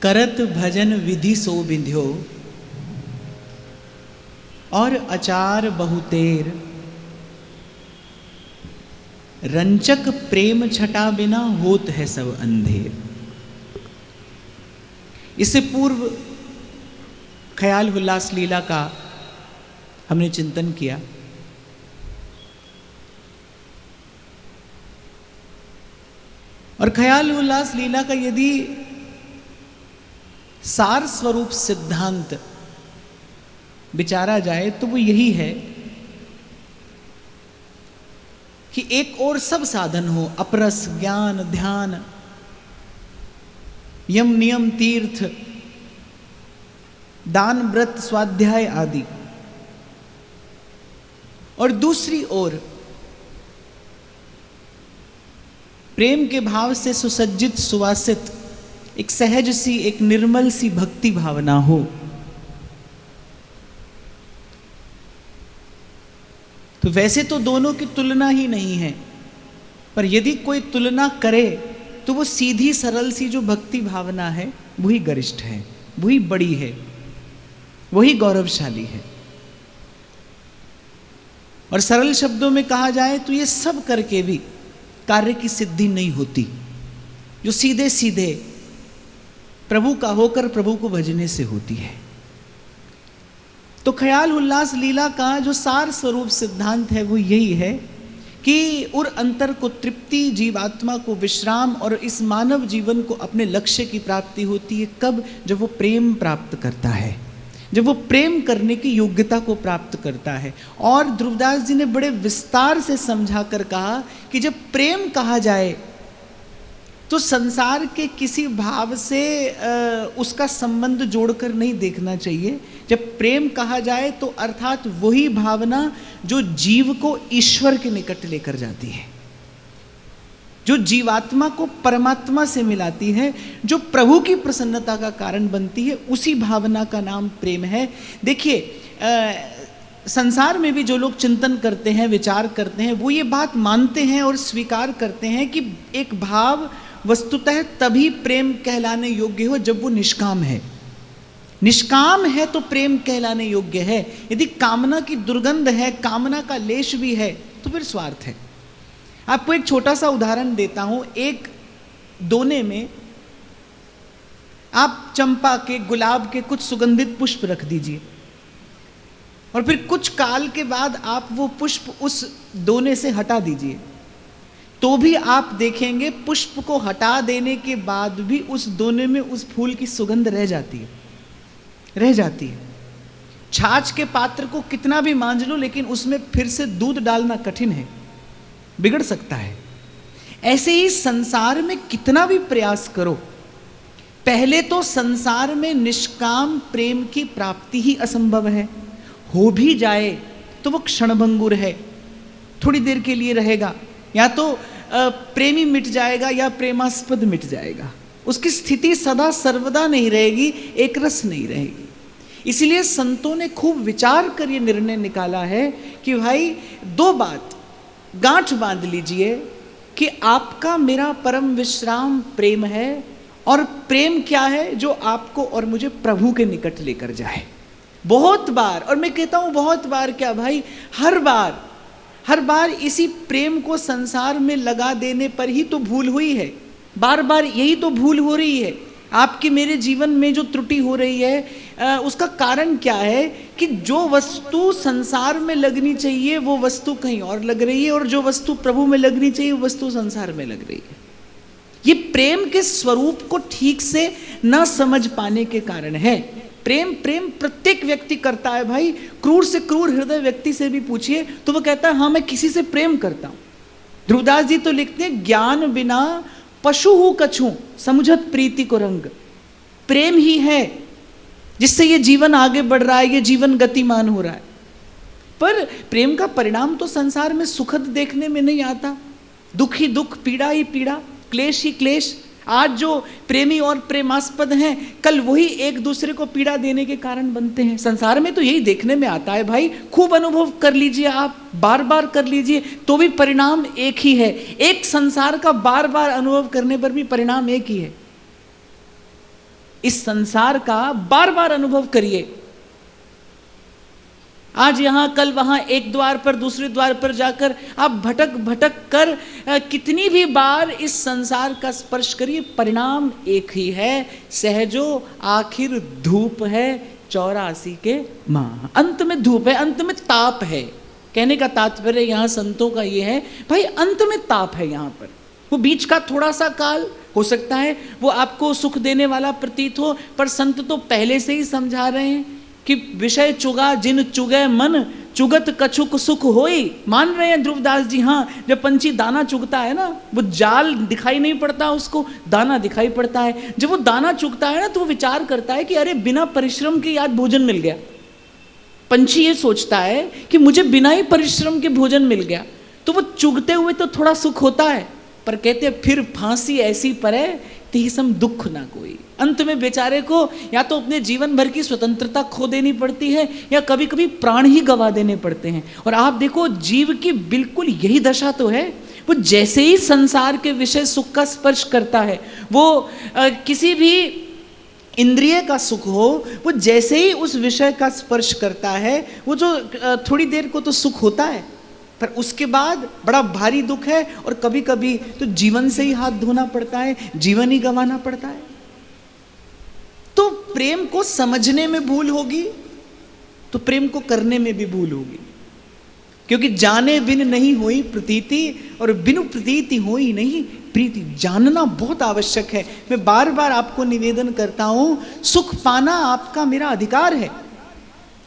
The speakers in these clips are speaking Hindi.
करत भजन विधि सो बिंध्यो, और अचार बहुतेर, रंचक प्रेम छटा बिना होत है सब अंधेर। इससे पूर्व ख्याल उल्लास लीला का हमने चिंतन किया। और ख्याल उल्लास लीला का यदि सार स्वरूप सिद्धांत विचारा जाए तो वो यही है कि एक और सब साधन हो, अपरस, ज्ञान, ध्यान, यम नियम, तीर्थ, दान, व्रत, स्वाध्याय आदि, और दूसरी ओर प्रेम के भाव से सुसज्जित, सुवासित एक सहज सी, एक निर्मल सी भक्ति भावना हो। तो वैसे तो दोनों की तुलना ही नहीं है, पर यदि कोई तुलना करे तो वो सीधी सरल सी जो भक्ति भावना है वही गरिष्ठ है, वही बड़ी है, वही गौरवशाली है। और सरल शब्दों में कहा जाए तो ये सब करके भी कार्य की सिद्धि नहीं होती जो सीधे सीधे प्रभु का होकर प्रभु को भजने से होती है। तो ख्याल उल्लास लीला का जो सार स्वरूप सिद्धांत है वो यही है कि उर अंतर को तृप्ति, जीवात्मा को विश्राम और इस मानव जीवन को अपने लक्ष्य की प्राप्ति होती है कब? जब वो प्रेम प्राप्त करता है, जब वो प्रेम करने की योग्यता को प्राप्त करता है। और ध्रुवदास जी ने बड़े विस्तार से समझा कर कहा कि जब प्रेम कहा जाए तो संसार के किसी भाव से उसका संबंध जोड़कर नहीं देखना चाहिए। जब प्रेम कहा जाए तो अर्थात वही भावना जो जीव को ईश्वर के निकट लेकर जाती है, जो जीवात्मा को परमात्मा से मिलाती है, जो प्रभु की प्रसन्नता का कारण बनती है, उसी भावना का नाम प्रेम है। देखिए, संसार में भी जो लोग चिंतन करते हैं, विचार करते हैं, वो ये बात मानते हैं और स्वीकार करते हैं कि एक भाव वस्तुतः तभी प्रेम कहलाने योग्य हो जब वो निष्काम है। निष्काम है तो प्रेम कहलाने योग्य है। यदि कामना की दुर्गंध है, कामना का लेश भी है, तो फिर स्वार्थ है। आपको एक छोटा सा उदाहरण देता हूं। एक दोने में आप चंपा के, गुलाब के कुछ सुगंधित पुष्प रख दीजिए और फिर कुछ काल के बाद आप वो पुष्प उस दोने से हटा दीजिए, तो भी आप देखेंगे पुष्प को हटा देने के बाद भी उस दोने में उस फूल की सुगंध रह जाती है, रह जाती है। छाछ के पात्र को कितना भी मांझ लो लेकिन उसमें फिर से दूध डालना कठिन है, बिगड़ सकता है। ऐसे ही संसार में कितना भी प्रयास करो, पहले तो संसार में निष्काम प्रेम की प्राप्ति ही असंभव है। हो भी जाए तो वो क्षणभंगुर है, थोड़ी देर के लिए रहेगा, या तो प्रेमी मिट जाएगा या प्रेमास्पद मिट जाएगा। उसकी स्थिति सदा सर्वदा नहीं रहेगी, एक रस नहीं रहेगी। इसलिए संतों ने खूब विचार कर ये निर्णय निकाला है कि भाई दो बात गांठ बांध लीजिए कि आपका मेरा परम विश्राम प्रेम है, और प्रेम क्या है? जो आपको और मुझे प्रभु के निकट लेकर जाए। बहुत बार, और मैं कहता हूं बहुत बार क्या भाई, हर बार इसी प्रेम को संसार में लगा देने पर ही तो भूल हुई है। बार बार यही तो भूल हो रही है। आपके मेरे जीवन में जो त्रुटि हो रही है उसका कारण क्या है कि जो वस्तु संसार में लगनी चाहिए वो वस्तु कहीं और लग रही है, और जो वस्तु प्रभु में लगनी चाहिए वो वस्तु संसार में लग रही है। ये प्रेम के स्वरूप को ठीक से न समझ पाने के कारण है। प्रेम प्रत्येक व्यक्ति करता है भाई। क्रूर से क्रूर हृदय व्यक्ति से भी पूछिए तो वो कहता है हाँ मैं किसी से प्रेम करता हूं। ध्रुवदास जी तो लिखते हैं, ज्ञान बिना पशु हूं कछू, समुझत प्रीति को रंग। प्रेम ही है जिससे ये जीवन आगे बढ़ रहा है, ये जीवन गतिमान हो रहा है। पर प्रेम का परिणाम तो संसार में सुखद देखने में नहीं आता। दुख ही दुख, पीड़ा ही पीड़ा, क्लेश ही क्लेश। आज जो प्रेमी और प्रेमास्पद हैं, कल वही एक दूसरे को पीड़ा देने के कारण बनते हैं। संसार में तो यही देखने में आता है भाई। खूब अनुभव कर लीजिए, आप बार बार कर लीजिए तो भी परिणाम एक ही है। एक संसार का बार बार अनुभव करने पर भी परिणाम एक ही है। इस संसार का बार बार अनुभव करिए। आज यहां कल वहां, एक द्वार पर दूसरे द्वार पर जाकर आप भटक भटक कर कितनी भी बार इस संसार का स्पर्श करिए, परिणाम एक ही है, सहजो आखिर धूप है 84 के माह। अंत में धूप है, अंत में ताप है। कहने का तात्पर्य यहाँ संतों का ये है, भाई अंत में ताप है। यहाँ पर वो बीच का थोड़ा सा काल हो सकता है वो आपको सुख देने वाला प्रतीत हो, पर संत तो पहले से ही समझा रहे हैं कि विषय चुगा जिन चुगे मन, चुगत कछुक सुख होई। मान रहे हैं ध्रुवदास जी, हाँ जब पंछी दाना चुगता है ना, वो जाल दिखाई नहीं पड़ता उसको, दाना दिखाई पड़ता है। जब वो दाना चुगता है ना तो वो विचार करता है कि अरे बिना परिश्रम के आज भोजन मिल गया। पंछी ये सोचता है कि मुझे बिना ही परिश्रम के भोजन मिल गया, तो वो चुगते हुए तो थोड़ा सुख होता है, पर कहते हैं फिर फांसी ऐसी परे तिसम दुख ना कोई। अंत में बेचारे को या तो अपने जीवन भर की स्वतंत्रता खो देनी पड़ती है या कभी कभी प्राण ही गंवा देने पड़ते हैं। और आप देखो जीव की बिल्कुल यही दशा तो है। वो जैसे ही संसार के विषय सुख का स्पर्श करता है, वो किसी भी इंद्रिय का सुख हो, वो जैसे ही उस विषय का स्पर्श करता है, वो जो थोड़ी देर को तो सुख होता है, पर उसके बाद बड़ा भारी दुख है। और कभी कभी तो जीवन से ही हाथ धोना पड़ता है, जीवन ही गंवाना पड़ता है। तो प्रेम को समझने में भूल होगी तो प्रेम को करने में भी भूल होगी, क्योंकि जाने बिन नहीं होई प्रतीति और बिनु प्रतीति होई नहीं प्रीति। जानना बहुत आवश्यक है। मैं बार बार आपको निवेदन करता हूं, सुख पाना आपका मेरा अधिकार है।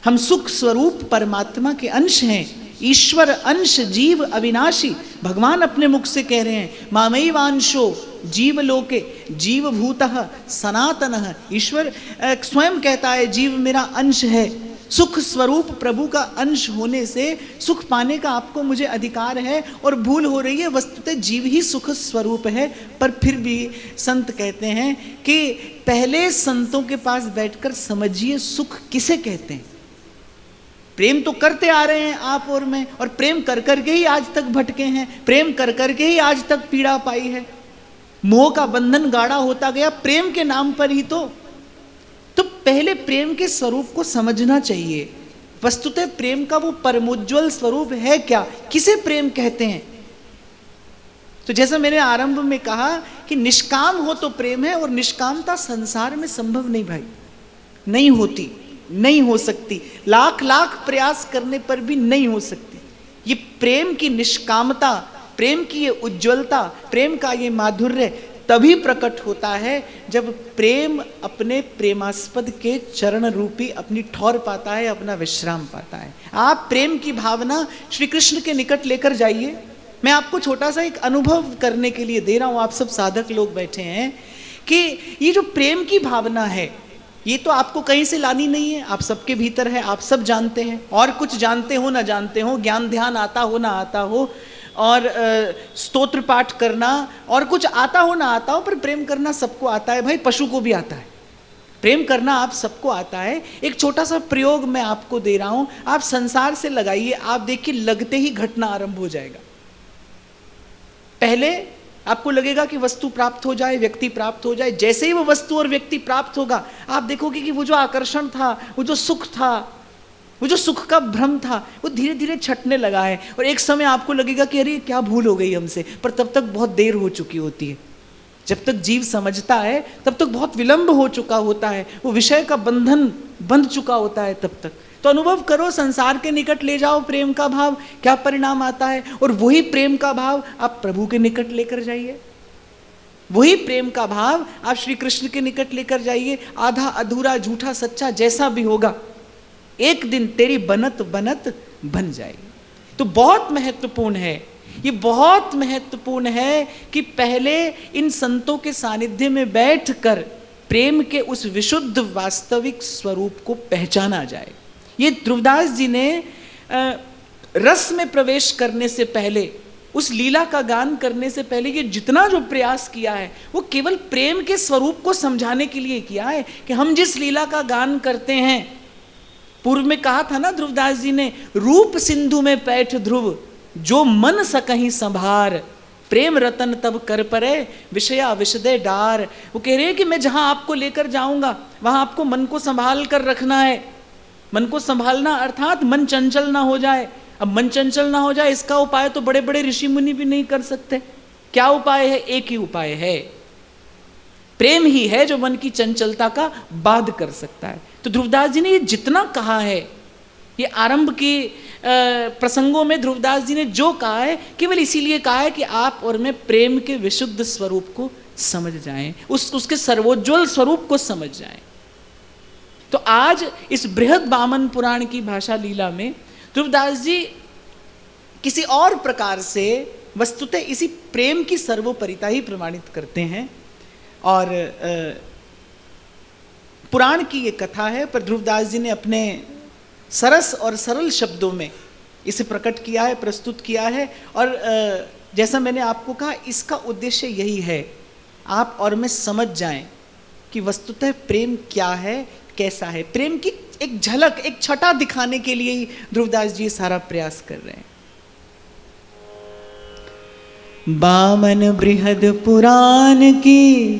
हम सुख स्वरूप परमात्मा के अंश हैं, ईश्वर अंश जीव अविनाशी। भगवान अपने मुख से कह रहे हैं, मामई वांशो जीव लोके जीव भूतः सनातनः। ईश्वर स्वयं कहता है जीव मेरा अंश है। सुख स्वरूप प्रभु का अंश होने से सुख पाने का आपको मुझे अधिकार है। और भूल हो रही है, वस्तुतः जीव ही सुख स्वरूप है। पर फिर भी संत कहते हैं कि पहले संतों के पास बैठकर समझिए सुख किसे कहते हैं। प्रेम तो करते आ रहे हैं आप और मैं, और प्रेम कर करके ही आज तक भटके हैं, प्रेम कर करके ही आज तक पीड़ा पाई है। मोह का बंधन गाढ़ा होता गया प्रेम के नाम पर ही। तो पहले प्रेम के स्वरूप को समझना चाहिए। वस्तुतः प्रेम का वो परमोज्वल स्वरूप है क्या, किसे प्रेम कहते हैं। तो जैसा मैंने आरंभ में कहा कि निष्काम हो तो प्रेम है, और निष्कामता संसार में संभव नहीं भाई, नहीं होती, नहीं हो सकती। लाख लाख प्रयास करने पर भी नहीं हो सकती। ये प्रेम की निष्कामता, प्रेम की ये उज्ज्वलता, प्रेम का ये माधुर्य तभी प्रकट होता है जब प्रेम अपने प्रेमास्पद के चरण रूपी अपनी ठौर पाता है, अपना विश्राम पाता है। आप प्रेम की भावना श्री कृष्ण के निकट लेकर जाइए। मैं आपको छोटा सा एक अनुभव करने के लिए दे रहा हूं। आप सब साधक लोग बैठे हैं कि ये जो प्रेम की भावना है, ये तो आपको कहीं से लानी नहीं है, आप सबके भीतर है, आप सब जानते हैं। और कुछ जानते हो ना जानते हो, ज्ञान ध्यान आता हो ना आता हो, और स्तोत्र पाठ करना, और कुछ आता हो ना आता हो, पर प्रेम करना सबको आता है भाई, पशु को भी आता है। प्रेम करना आप सबको आता है। एक छोटा सा प्रयोग मैं आपको दे रहा हूं, आप संसार से लगाइए, आप देखिए लगते ही घटना आरंभ हो जाएगा। पहले आपको लगेगा कि वस्तु प्राप्त हो जाए, व्यक्ति प्राप्त हो जाए। जैसे ही वो वस्तु और व्यक्ति प्राप्त होगा, आप देखोगे कि वो जो आकर्षण था, वो जो सुख था, वो जो सुख का भ्रम था, वो धीरे धीरे छटने लगा है। और एक समय आपको लगेगा कि अरे क्या भूल हो गई हमसे, पर तब तक बहुत देर हो चुकी होती है। जब तक जीव समझता है तब तक बहुत विलंब हो चुका होता है, वो विषय का बंधन बंध चुका होता है तब तक। तो अनुभव करो, संसार के निकट ले जाओ प्रेम का भाव, क्या परिणाम आता है। और वही प्रेम का भाव आप प्रभु के निकट लेकर जाइए, वही प्रेम का भाव आप श्री कृष्ण के निकट लेकर जाइए। आधा अधूरा झूठा सच्चा जैसा भी होगा, एक दिन तेरी बनत बनत बन जाएगी। तो बहुत महत्वपूर्ण है, ये बहुत महत्वपूर्ण है कि पहले इन संतों के सानिध्य में बैठकर प्रेम के उस विशुद्ध वास्तविक स्वरूप को पहचाना जाए। ये ध्रुवदास जी ने रस में प्रवेश करने से पहले, उस लीला का गान करने से पहले, ये जितना जो प्रयास किया है वो केवल प्रेम के स्वरूप को समझाने के लिए किया है कि हम जिस लीला का गान करते हैं, पूर्व में कहा था ना ध्रुवदास जी ने, रूप सिंधु में पैठ ध्रुव जो मन सकहीं संभार, प्रेम रतन तब कर परे विषया विशदे डार। वो कह रहे हैं कि मैं जहां आपको लेकर जाऊंगा वहां आपको मन को संभाल कर रखना है। मन को संभालना अर्थात मन चंचल ना हो जाए। अब मन चंचल ना हो जाए इसका उपाय तो बड़े बड़े ऋषि मुनि भी नहीं कर सकते। क्या उपाय है? एक ही उपाय है, प्रेम ही है जो मन की चंचलता का बाध कर सकता है। तो ध्रुवदास जी ने ये जितना कहा है, ये आरंभ के प्रसंगों में ध्रुवदास जी ने जो कहा है केवल इसीलिए कहा है कि आप और मैं प्रेम के विशुद्ध स्वरूप को समझ जाएं, उसके सर्वोज्वल स्वरूप को समझ जाएं। तो आज इस बृहद वामन पुराण की भाषा लीला में ध्रुवदास जी किसी और प्रकार से वस्तुतः इसी प्रेम की सर्वोपरिता ही प्रमाणित करते हैं। और पुराण की ये कथा है, पर ध्रुवदास जी ने अपने सरस और सरल शब्दों में इसे प्रकट किया है, प्रस्तुत किया है। और जैसा मैंने आपको कहा, इसका उद्देश्य यही है, आप और मैं समझ जाएं कि वस्तुतः प्रेम क्या है, कैसा है। प्रेम की एक झलक, एक छटा दिखाने के लिए ही ध्रुवदास जी सारा प्रयास कर रहे हैं। वामन बृहद पुराण की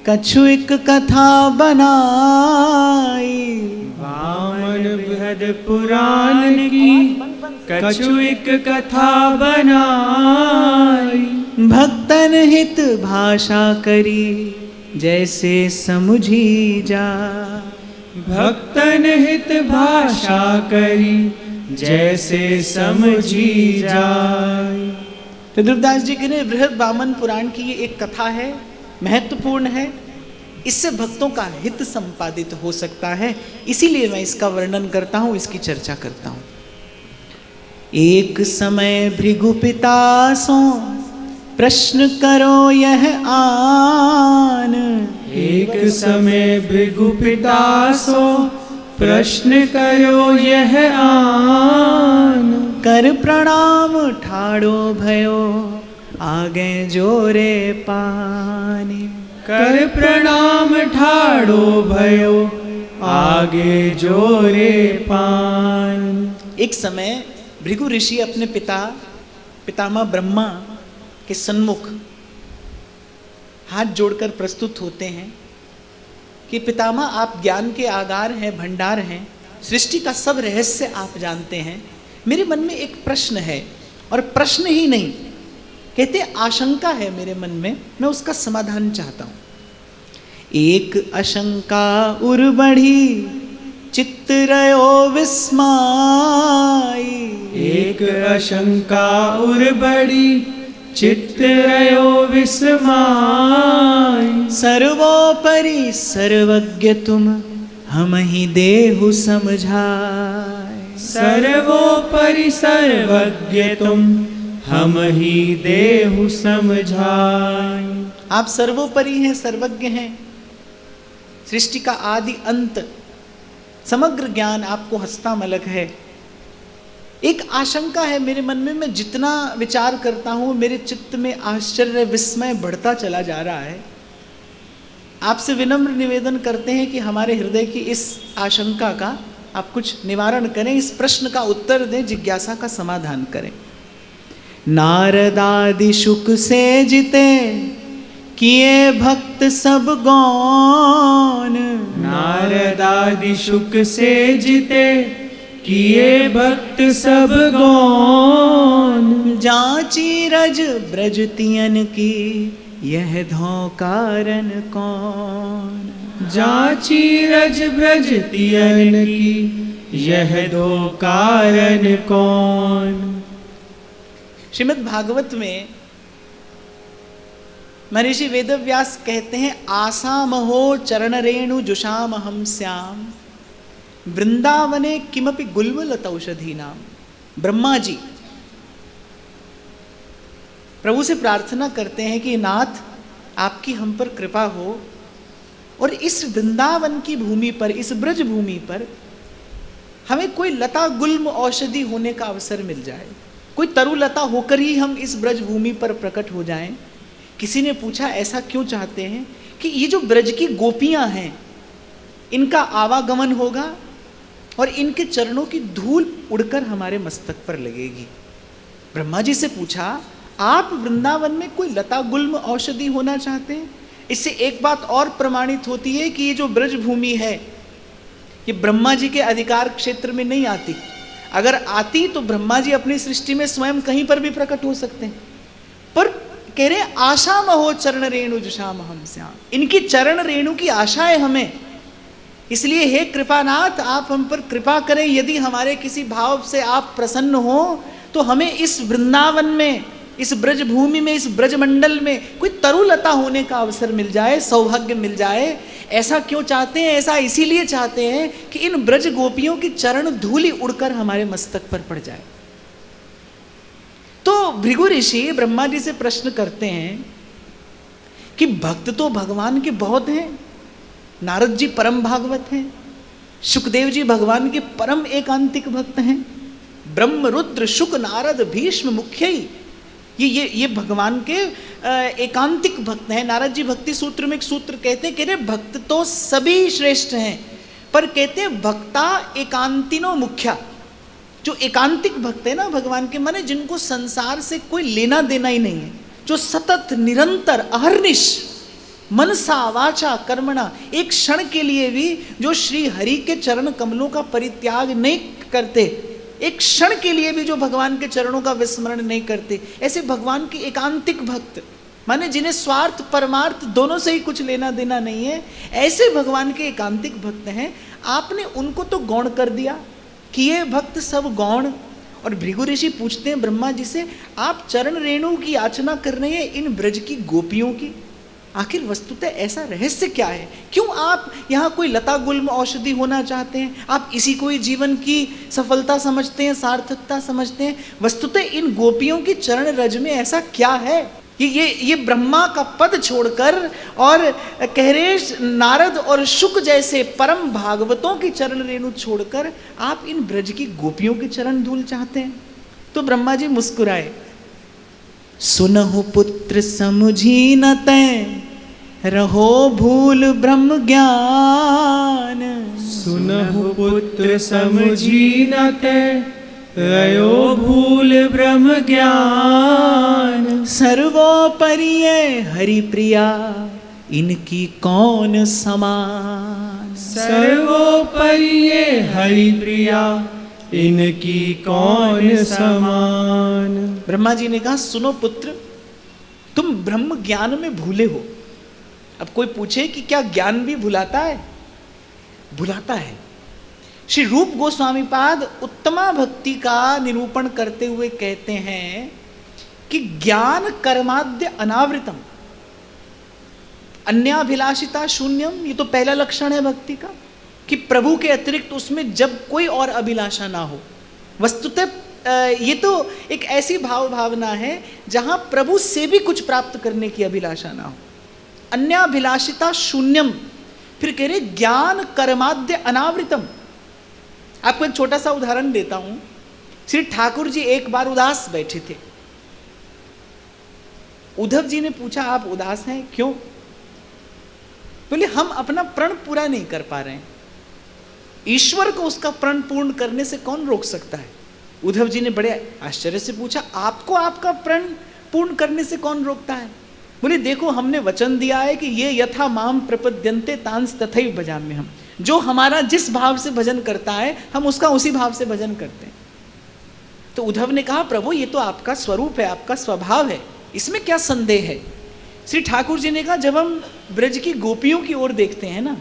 कछु एक कथा बनाई। वामन बृहद पुराण की कछु एक कथा बनाई। भक्तन हित भाषा करी जैसे समझी जा। भक्तन हित भाषा करी जैसे समझी जाए। तो ध्रुवदास जी के लिए बृहद वामन पुराण की ये एक कथा है, महत्वपूर्ण है। इससे भक्तों का हित संपादित हो सकता है, इसीलिए मैं इसका वर्णन करता हूं, इसकी चर्चा करता हूं। एक समय भृगु पिता सो प्रश्न करो यह आन। एक समय भृगु पिता सो प्रश्न करो यह आन। कर प्रणाम ठाड़ो भयो आगे जोरे पानी। कर प्रणाम ठाड़ो भयो आगे जोरे पान। एक समय भृगु ऋषि अपने पितामह ब्रह्मा के सन्मुख हाथ जोड़कर प्रस्तुत होते हैं कि पितामह, आप ज्ञान के आगार हैं, भंडार हैं, सृष्टि का सब रहस्य आप जानते हैं। मेरे मन में एक प्रश्न है, और प्रश्न ही नहीं, कहते आशंका है मेरे मन में, मैं उसका समाधान चाहता हूं। एक आशंका उर बढ़ी चित्त रयो विस्माई। एक आशंका उर बढ़ी चित्त रयो विस्माई। सर्वोपरि सर्वज्ञ तुम हम ही देहु समझाए। सर्वोपरि सर्वज्ञ तुम हम ही देहु समझाए। आप सर्वोपरि हैं, सर्वज्ञ हैं, सृष्टि का आदि अंत समग्र ज्ञान आपको हस्तामलक है। एक आशंका है मेरे मन में, मैं जितना विचार करता हूं मेरे चित्त में आश्चर्य विस्मय बढ़ता चला जा रहा है। आपसे विनम्र निवेदन करते हैं कि हमारे हृदय की इस आशंका का आप कुछ निवारण करें, इस प्रश्न का उत्तर दें, जिज्ञासा का समाधान करें। नारदादि शुक से जिते किए भक्त सब गौन। नारदादि शुक से जिते किए भक्त सब गौन। जांची रज ब्रज तियन की यह धोकारन कौन। जांची रज ब्रज तियन की यह धोकारन कौन। श्रीमद् भागवत में महर्षि वेदव्यास कहते हैं, आसामहो चरण रेणु जुषाम हम श्याम वृंदावने किमपि गुल्मलत औषधि नाम। ब्रह्मा जी प्रभु से प्रार्थना करते हैं कि नाथ, आपकी हम पर कृपा हो और इस वृंदावन की भूमि पर, इस ब्रज भूमि पर हमें कोई लता गुल्म औषधि होने का अवसर मिल जाए, कोई तरुलता होकर ही हम इस ब्रज भूमि पर प्रकट हो जाएं। किसी ने पूछा, ऐसा क्यों चाहते हैं? कि ये जो ब्रज की गोपियां हैं, इनका आवागमन होगा और इनके चरणों की धूल उड़कर हमारे मस्तक पर लगेगी। ब्रह्मा जी से पूछा, आप वृंदावन में कोई लता गुल्म औषधि होना चाहते हैं? इससे एक बात और प्रमाणित होती है कि ये जो ब्रज भूमि है ये ब्रह्मा जी के अधिकार क्षेत्र में नहीं आती। अगर आती तो ब्रह्मा जी अपनी सृष्टि में स्वयं कहीं पर भी प्रकट हो सकते हैं। पर कह रहे आशा महो चरण रेणु जुषाम हम श्याम, इनकी चरण रेणु की आशा है हमें। इसलिए हे कृपानाथ आप हम पर कृपा करें, यदि हमारे किसी भाव से आप प्रसन्न हो तो हमें इस वृंदावन में, इस ब्रज भूमि में, इस ब्रज मंडल में कोई तरुलता होने का अवसर मिल जाए, सौभाग्य मिल जाए। ऐसा क्यों चाहते हैं? ऐसा इसीलिए चाहते हैं कि इन ब्रज गोपियों की चरण धूलि उड़कर हमारे मस्तक पर पड़ जाए। तो भृगु ऋषि ब्रह्मा जी से प्रश्न करते हैं कि भक्त तो भगवान के बहुत हैं। नारद जी परम भागवत हैं, शुकदेव जी भगवान के परम एकांतिक भक्त हैं, ब्रह्म रुद्र शुक नारद भीष्म मुख्य ये भगवान के एकांतिक भक्त हैं। नारद जी भक्ति सूत्र में एक सूत्र कहते हैं कि भक्त तो सभी श्रेष्ठ हैं, पर कहते हैं भक्ता एकांतिनो मुख्या। जो एकांतिक भक्त है ना भगवान के, माने जिनको संसार से कोई लेना देना ही नहीं है, जो सतत निरंतर अहर्निश मनसा वाचा कर्मणा एक क्षण के लिए भी जो श्री हरि के चरण कमलों का परित्याग नहीं करते, एक क्षण के लिए भी जो भगवान के चरणों का विस्मरण नहीं करते, ऐसे भगवान के एकांतिक भक्त, माने जिन्हें स्वार्थ परमार्थ दोनों से ही कुछ लेना देना नहीं है, ऐसे भगवान के एकांतिक भक्त हैं। आपने उनको तो गौण कर दिया कि ये भक्त सब गौण। और भृगु ऋषि पूछते हैं ब्रह्मा जी से, आप चरण रेणु की याचना कर रहे हैं इन ब्रज की गोपियों की, आखिर वस्तुतः ऐसा रहस्य क्या है? क्यों आप यहाँ कोई लता गुल्म औषधि होना चाहते हैं? आप इसी को ही जीवन की सफलता समझते हैं, सार्थकता समझते हैं? वस्तुतः इन गोपियों की चरण रज में ऐसा क्या है? ये ब्रह्मा का पद छोड़कर और कह रहे नारद और शुक जैसे परम भागवतों की चरण रेणु छोड़कर आप इन ब्रज की गोपियों की चरण धूल चाहते हैं। तो ब्रह्मा जी मुस्कुराए, सुनहु पुत्र समुझी न तै रहो भूल ब्रह्म ज्ञान। सुनहु पुत्र समुझी न तै रयो भूल ब्रह्म ज्ञान। सर्वोपरि हरि प्रिया इनकी कौन समान। सर्वोपरि हरि प्रिया इनकी कौन समान। ब्रह्मा जी ने कहा, सुनो पुत्र, तुम ब्रह्म ज्ञान में भूले हो। अब कोई पूछे कि क्या ज्ञान भी भुलाता है? भुलाता है। श्री रूप गोस्वामी पाद उत्तमा भक्ति का निरूपण करते हुए कहते हैं कि ज्ञान कर्माद्य अनावृतम अन्याभिलाषिता शून्यम। ये तो पहला लक्षण है भक्ति का कि प्रभु के अतिरिक्त उसमें जब कोई और अभिलाषा ना हो। वस्तुतः ये तो एक ऐसी भावना है जहां प्रभु से भी कुछ प्राप्त करने की अभिलाषा ना हो। अन्याभिलाषिता शून्यम। फिर कह रहे ज्ञान कर्माद्य अनावृतम। आपको एक छोटा सा उदाहरण देता हूं। श्री ठाकुर जी एक बार उदास बैठे थे। उद्धव जी ने पूछा, आप उदास हैं क्यों? बोले, हम अपना प्रण पूरा नहीं कर पा रहे हैं। ईश्वर को उसका प्रण पूर्ण करने से कौन रोक सकता है? उद्धव जी ने बड़े आश्चर्य से पूछा, आपको आपका प्रण पूर्ण करने से कौन रोकता है? बोले, देखो हमने वचन दिया है कि ये यथा माम प्रपद्यन्ते तांस तथैव भजाम्यहम्। हम जो हमारा जिस भाव से भजन करता है हम उसका उसी भाव से भजन करते हैं। तो उद्धव ने कहा, प्रभु ये तो आपका स्वरूप है, आपका स्वभाव है, इसमें क्या संदेह है? श्री ठाकुर जी ने कहा, जब हम ब्रज की गोपियों की ओर देखते हैं ना,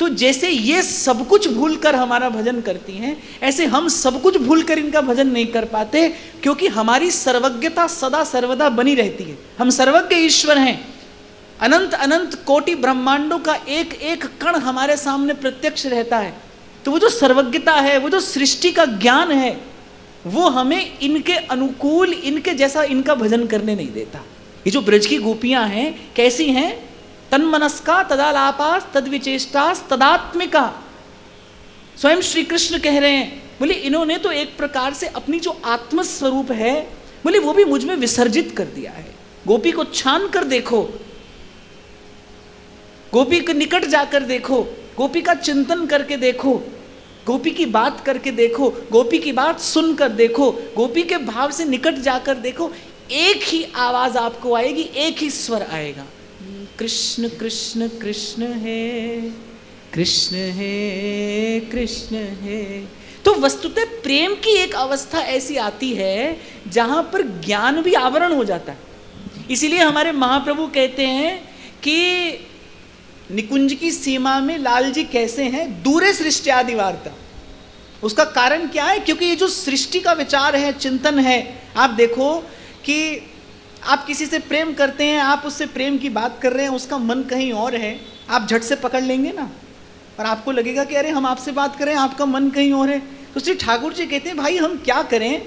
तो जैसे ये सब कुछ भूलकर हमारा भजन करती हैं, ऐसे हम सब कुछ भूलकर इनका भजन नहीं कर पाते, क्योंकि हमारी सर्वज्ञता सदा सर्वदा बनी रहती है। हम सर्वज्ञ ईश्वर हैं। अनंत अनंत कोटि ब्रह्मांडों का एक एक कण हमारे सामने प्रत्यक्ष रहता है। तो वो जो सर्वज्ञता है, वो जो सृष्टि का ज्ञान है, वो हमें इनके अनुकूल, इनके जैसा इनका भजन करने नहीं देता। ये जो ब्रज की गोपियां हैं कैसी हैं? तन्मनस्का तदालापास तद्विचेष्टास तदात्मिका। स्वयं श्री कृष्ण कह रहे हैं, बोले इन्होंने तो एक प्रकार से अपनी जो आत्मस्वरूप है, बोले वो भी मुझ में विसर्जित कर दिया है। गोपी को छान कर देखो, गोपी के निकट जाकर देखो, गोपी का चिंतन करके देखो, गोपी की बात करके देखो, गोपी की बात सुनकर देखो, गोपी के भाव से निकट जाकर देखो। एक ही आवाज आपको आएगी, एक ही स्वर आएगा, कृष्ण कृष्ण कृष्ण है, कृष्ण है, कृष्ण है। तो वस्तुतः प्रेम की एक अवस्था ऐसी आती है जहां पर ज्ञान भी आवरण हो जाता है। इसीलिए हमारे महाप्रभु कहते हैं कि निकुंज की सीमा में लाल जी कैसे हैं, दूरे सृष्टि आदि वार्ता। उसका कारण क्या है? क्योंकि ये जो सृष्टि का विचार है, चिंतन है, आप देखो कि आप किसी से प्रेम करते हैं, आप उससे प्रेम की बात कर रहे हैं, उसका मन कहीं और है, आप झट से पकड़ लेंगे ना, और आपको लगेगा कि अरे हम आपसे बात करें, आपका मन कहीं और है। तो श्री ठाकुर जी कहते हैं भाई हम क्या करें,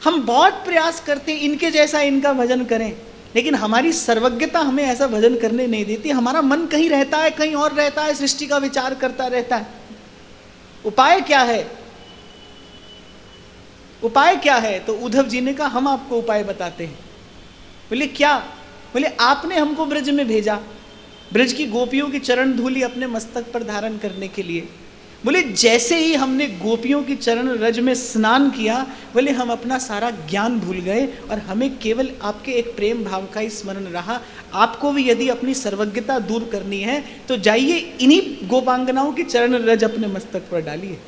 हम बहुत प्रयास करते हैं इनके जैसा इनका भजन करें, लेकिन हमारी सर्वज्ञता हमें ऐसा भजन करने नहीं देती। हमारा मन कहीं रहता है, कहीं और रहता है, सृष्टि का विचार करता रहता है। उपाय क्या है? उपाय क्या है? तो उद्धव जी ने कहा हम आपको उपाय बताते हैं। बोले क्या? बोले आपने हमको ब्रज में भेजा, ब्रज की गोपियों की चरण धूलि अपने मस्तक पर धारण करने के लिए। बोले जैसे ही हमने गोपियों की चरण रज में स्नान किया, बोले हम अपना सारा ज्ञान भूल गए और हमें केवल आपके एक प्रेम भाव का ही स्मरण रहा। आपको भी यदि अपनी सर्वज्ञता दूर करनी है तो जाइए इन्हीं गोपांगनाओं की चरण रज अपने मस्तक पर डालिए,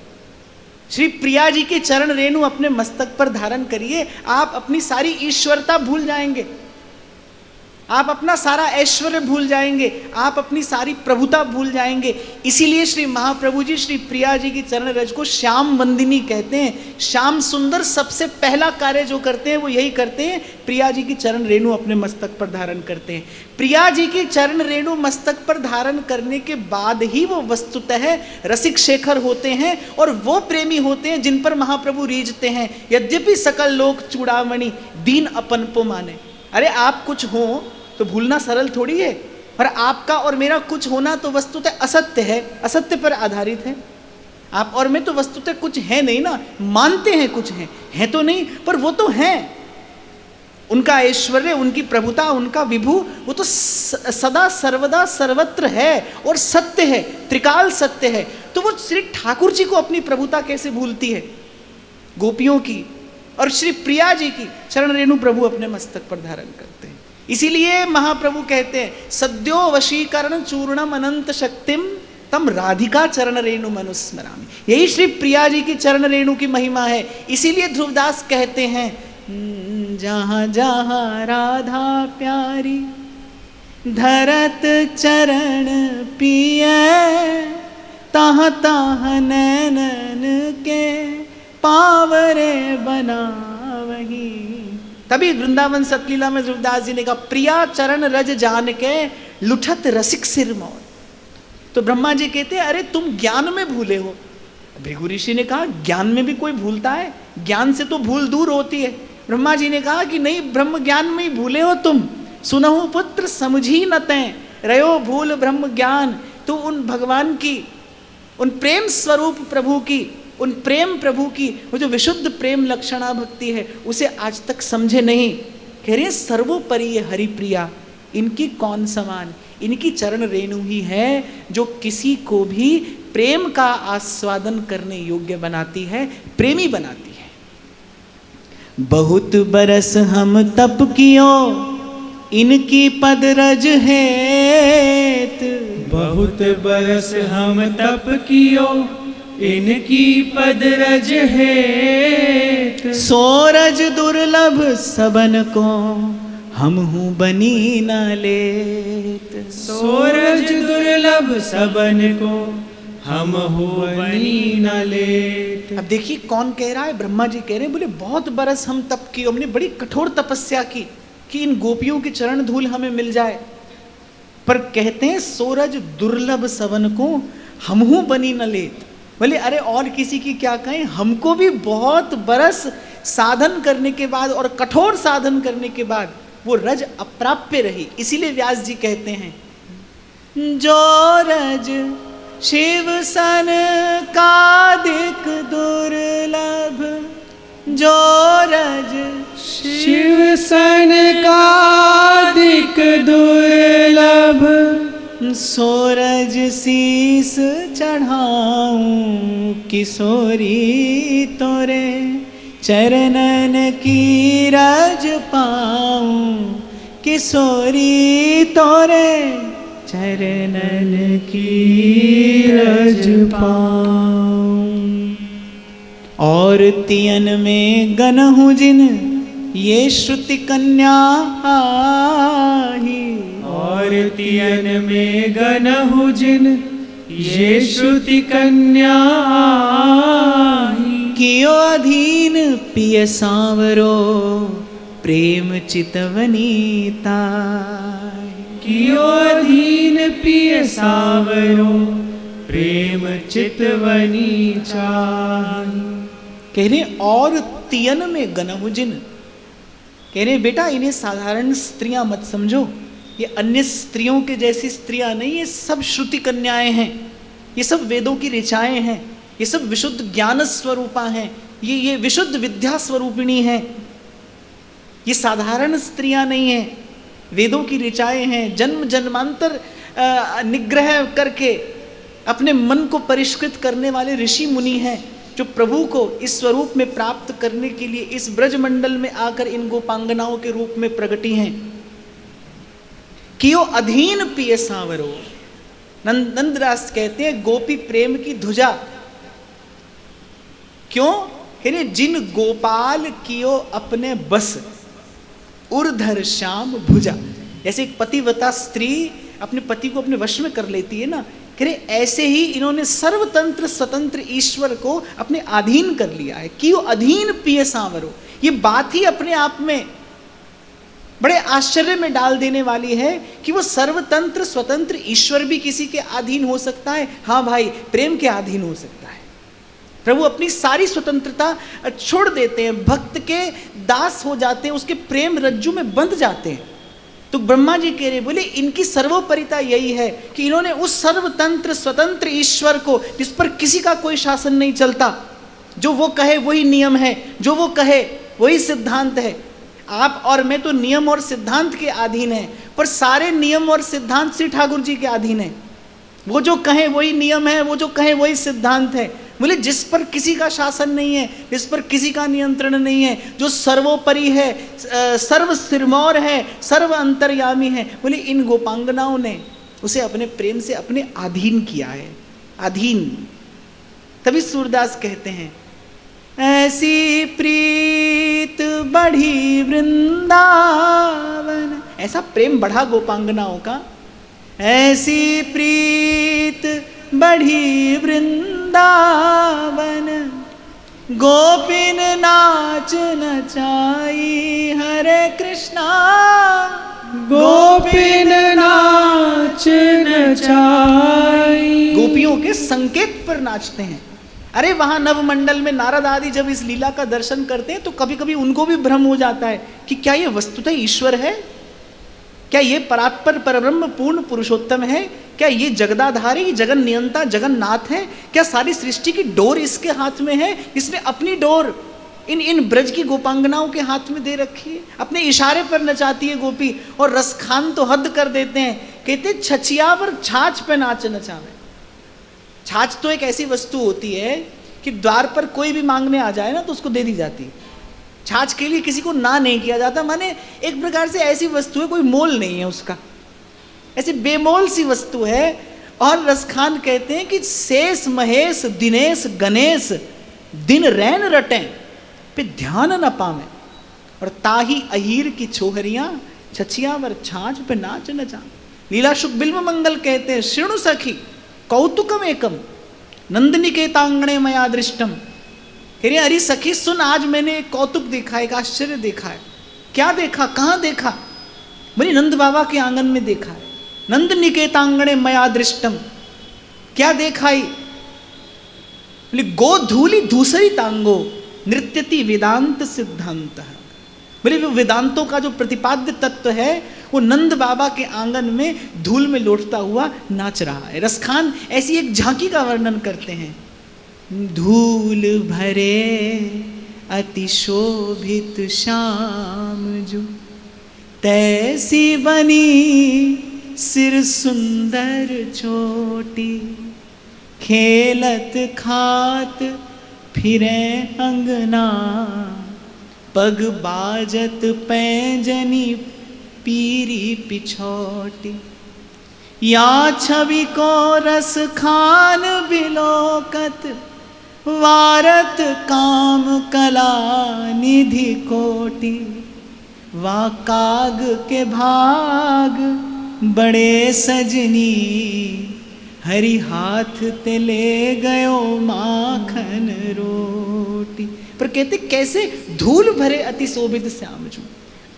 श्री प्रिया जी के चरण रेणु अपने मस्तक पर धारण करिए। आप अपनी सारी ईश्वरता भूल जाएंगे, आप अपना सारा ऐश्वर्य भूल जाएंगे, आप अपनी सारी प्रभुता भूल जाएंगे। इसीलिए श्री महाप्रभु जी श्री प्रिया जी की चरण रज को श्याम वंदिनी कहते हैं। श्याम सुंदर सबसे पहला कार्य जो करते हैं वो यही करते हैं, प्रिया जी की चरण रेणु अपने मस्तक पर धारण करते हैं। प्रिया जी की चरण रेणु मस्तक पर धारण करने के बाद ही वो वस्तुतः रसिक शेखर होते हैं और वो प्रेमी होते हैं जिन पर महाप्रभु रीझते हैं। यद्यपि सकल लोक चूड़ामणि दीन अपन पो माने। अरे आप कुछ हो तो भूलना सरल थोड़ी है, पर आपका और मेरा कुछ होना तो वस्तुतः असत्य है, असत्य पर आधारित है। आप और मैं तो वस्तुतः कुछ है नहीं ना, मानते हैं कुछ है तो नहीं, पर वो तो हैं। उनका ऐश्वर्य, उनकी प्रभुता, उनका विभु, वो तो सदा सर्वदा सर्वत्र है और सत्य है, त्रिकाल सत्य है। तो वो श्री ठाकुर जी को अपनी प्रभुता कैसे भूलती है गोपियों की, और श्री प्रिया जी की चरण रेणु प्रभु अपने मस्तक पर धारण करते हैं। इसीलिए महाप्रभु कहते हैं सद्यो वशीकरण चूर्णम अनंत शक्तिम तम राधिका चरण रेणु मनुस्मरामि। यही श्री प्रिया जी की चरण रेणु की महिमा है। इसीलिए ध्रुवदास कहते हैं जहाँ जहाँ राधा प्यारी धरत चरण पिए, तहाँ तहाँ नैनन के पावरे बनावही। तभी वृंदावन सतलीला में ध्रुवदास जी ने कहा प्रिया चरण रज जान के लुठत रसिक सिर मोर। तो ब्रह्मा जी कहते हैं अरे तुम ज्ञान में भूले हो। भृगु ऋषि ने कहा ज्ञान में भी कोई भूलता है? ज्ञान से तो भूल दूर होती है। ब्रह्मा जी ने कहा कि नहीं, ब्रह्म ज्ञान में ही भूले हो तुम। सुनहु पुत्र समझी न तैं रयो भूल ब्रह्म ज्ञान। तो उन भगवान की, उन प्रेम स्वरूप प्रभु की, उन प्रेम प्रभु की वो जो विशुद्ध प्रेम लक्षणा भक्ति है उसे आज तक समझे नहीं। कह रहे सर्वोपरि हरिप्रिया, इनकी कौन समान, इनकी चरण रेणु ही है जो किसी को भी प्रेम का आस्वादन करने योग्य बनाती है, प्रेमी बनाती है। बहुत बरस हम तप कियो इनकी पद रज हेत। बहुत बरस हम तप कियो इनकी पद रज हेत। सोरज दुर्लभ सबन को हम हूँ बनी न लेत। सोरज दुर्लभ सबन को हम हो बनी न लेत। अब देखिए कौन कह रहा है, ब्रह्मा जी कह रहे हैं, बोले बहुत बरस हम तप किए, हमने बड़ी कठोर तपस्या की कि इन गोपियों की चरण धूल हमें मिल जाए। पर कहते हैं सोरज दुर्लभ सबन को हम हूँ बनी न लेत। बोले अरे और किसी की क्या कहें, हमको भी बहुत बरस साधन करने के बाद और कठोर साधन करने के बाद वो रज अप्राप्य रही। इसीलिए व्यास जी कहते हैं जो रज शिव सन कादिक दुर्लभ, जो रज शिव सन कादिक दुर्लभ, सोरज शीस चढ़ाऊं किशोरी तोरे चरणन की रज पाऊं किशोरी तोरे चरणन की रज पाऊं। और तियन में गनहु जिन ये श्रुति कन्या आही। और तियन में गनहु जिन ये श्रुति कन्या आही। कियो अधीन पिय सांवरो प्रेम चितवनीता। कियो अधीन पिय सांवरो प्रेम चितवनी चाही। कह रहे और तियन में गनहु जिन, कह रहे बेटा इन्हें साधारण स्त्रियां मत समझो, ये अन्य स्त्रियों के जैसी स्त्रियां नहीं, ये सब श्रुति कन्याएं हैं, ये सब वेदों की ऋचाएं हैं, ये सब विशुद्ध ज्ञान स्वरूपा हैं, ये विशुद्ध विद्या स्वरूपिणी हैं, ये साधारण स्त्रियां नहीं हैं, वेदों की ऋचाएं हैं, जन्म जन्मांतर निग्रह करके अपने मन को परिष्कृत करने वाले ऋषि मुनि हैं, जो प्रभु को इस स्वरूप में प्राप्त करने के लिए इस ब्रजमंडल में आकर इन गोपांगनाओं के रूप में प्रगटी हैं। कियो अधीन पिय सांवरो, नंददास कहते हैं गोपी प्रेम की ध्वजा। क्यों? कहने जिन गोपाल कियो अपने बस उर्धर श्याम भुजा। जैसे एक पतिव्रता स्त्री अपने पति को अपने वश में कर लेती है ना, कह रहे ऐसे ही इन्होंने सर्वतंत्र स्वतंत्र ईश्वर को अपने अधीन कर लिया है। कियो अधीन पिय सांवरो, ये बात ही अपने आप में बड़े आश्चर्य में डाल देने वाली है कि वो सर्वतंत्र स्वतंत्र ईश्वर भी किसी के अधीन हो सकता है। हाँ भाई, प्रेम के अधीन हो सकता है। प्रभु अपनी सारी स्वतंत्रता छोड़ देते हैं, भक्त के दास हो जाते हैं, उसके प्रेम रज्जु में बंध जाते हैं। तो ब्रह्मा जी कह रहे, बोले इनकी सर्वोपरिता यही है कि इन्होंने उस सर्वतंत्र स्वतंत्र ईश्वर को, जिस पर किसी का कोई शासन नहीं चलता, जो वो कहे वही नियम है, जो वो कहे वही सिद्धांत है। आप और मैं तो नियम और सिद्धांत के अधीन हैं, पर सारे नियम और सिद्धांत श्री ठाकुर जी के अधीन है। वो जो कहें वही नियम है, वो जो कहें वही सिद्धांत है। बोले जिस पर किसी का शासन नहीं है, जिस पर किसी का नियंत्रण नहीं है, जो सर्वोपरि है, सर्व सिरमौर है, सर्व अंतर्यामी है, बोले इन गोपांगनाओं ने उसे अपने प्रेम से अपने अधीन किया है। अधीन। तभी सूरदास कहते हैं, ऐसी प्रीत बढ़ी वृंदावन, ऐसा प्रेम बढ़ा गोपांगनाओं का, ऐसी प्रीत बढ़ी वृंदावन, गोपिन नाच नचाई हरे कृष्णा, गोपिन नाच नचाई। गोपियों के संकेत पर नाचते हैं। अरे वहां नवमंडल में नारद आदि जब इस लीला का दर्शन करते हैं तो कभी कभी उनको भी भ्रम हो जाता है कि क्या ये वस्तुतः ईश्वर है, क्या ये परात्पर परब्रह्म पूर्ण पुरुषोत्तम है, क्या ये जगदाधारी जगन नियंता जगन्नाथ है, क्या सारी सृष्टि की डोर इसके हाथ में है, इसने अपनी डोर इन ब्रज की गोपांगनाओं के हाथ में दे रखी है। अपने इशारे पर नचाती है गोपी, और रसखान तो हद कर देते हैं, कहते छछियावर छाछ पे नाच नचावे। छाछ तो एक ऐसी वस्तु होती है कि द्वार पर कोई भी मांगने आ जाए ना तो उसको दे दी जाती है। छाछ के लिए किसी को ना नहीं किया जाता, माने एक प्रकार से ऐसी वस्तु है कोई मोल नहीं है उसका, ऐसी बेमोल सी वस्तु है। और रसखान कहते हैं कि शेष महेश दिनेश गणेश दिन रैन रटें पे ध्यान न पावे, और ताही अहीर की छोहरियां छछियावर छाछ पे नाच नचा। लीला शुक बिल्व मंगल कहते हैं, शृणु सखी कौतुकम एकम नंदनिकेतांगणे मया दृष्टम। कह रहे अरे सखी सुन, आज मैंने एक कौतुक देखा, एक आश्चर्य देखा है। क्या देखा, कहाँ देखा? बोली नंद बाबा के आंगन में देखा है। नंद निकेतांगणे मया दृष्टम, क्या देखा? बोली गोधूली धूसरी तांगो नृत्यति वेदांत सिद्धांत। बोले वो वेदांतों का जो प्रतिपाद्य तत्व है वो नंद बाबा के आंगन में धूल में लौटता हुआ नाच रहा है। रसखान ऐसी एक झांकी का वर्णन करते हैं, धूल भरे अति शोभित श्याम जो, तैसी बनी सिर सुंदर चोटी, खेलत खात फिरे अंगना, पग बाजत पैंजनी पीरी पिछोटी, या छवि को रस खान बिलोकत, वारत काम कला निधि कोटि, वा काग के भाग बड़े सजनी, हरि हाथ ते ले गयो माखन रोटी। पर कहते कैसे धूल भरे अति शोभित श्याम जो,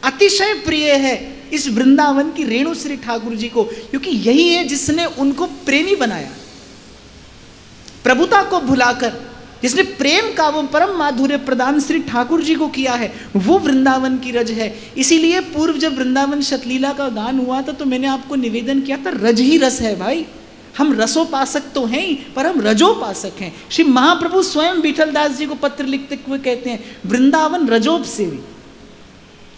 अतिशय प्रिय है इस वृंदावन की रेणु श्री ठाकुर जी को, क्योंकि यही है जिसने उनको प्रेमी बनाया। प्रभुता को भुलाकर जिसने प्रेम का वो परम माधुर्य प्रदान श्री ठाकुर जी को किया है, वो वृंदावन की रज है। इसीलिए पूर्व जब वृंदावन शतलीला का गान हुआ था तो मैंने आपको निवेदन किया था, रज ही रस है भाई। हम रसोपासक तो हैं ही, पर हम रजोपासक हैं। श्री महाप्रभु स्वयं विठलदास जी को पत्र लिखते हुए कहते हैं, वृंदावन रजोप सेवी।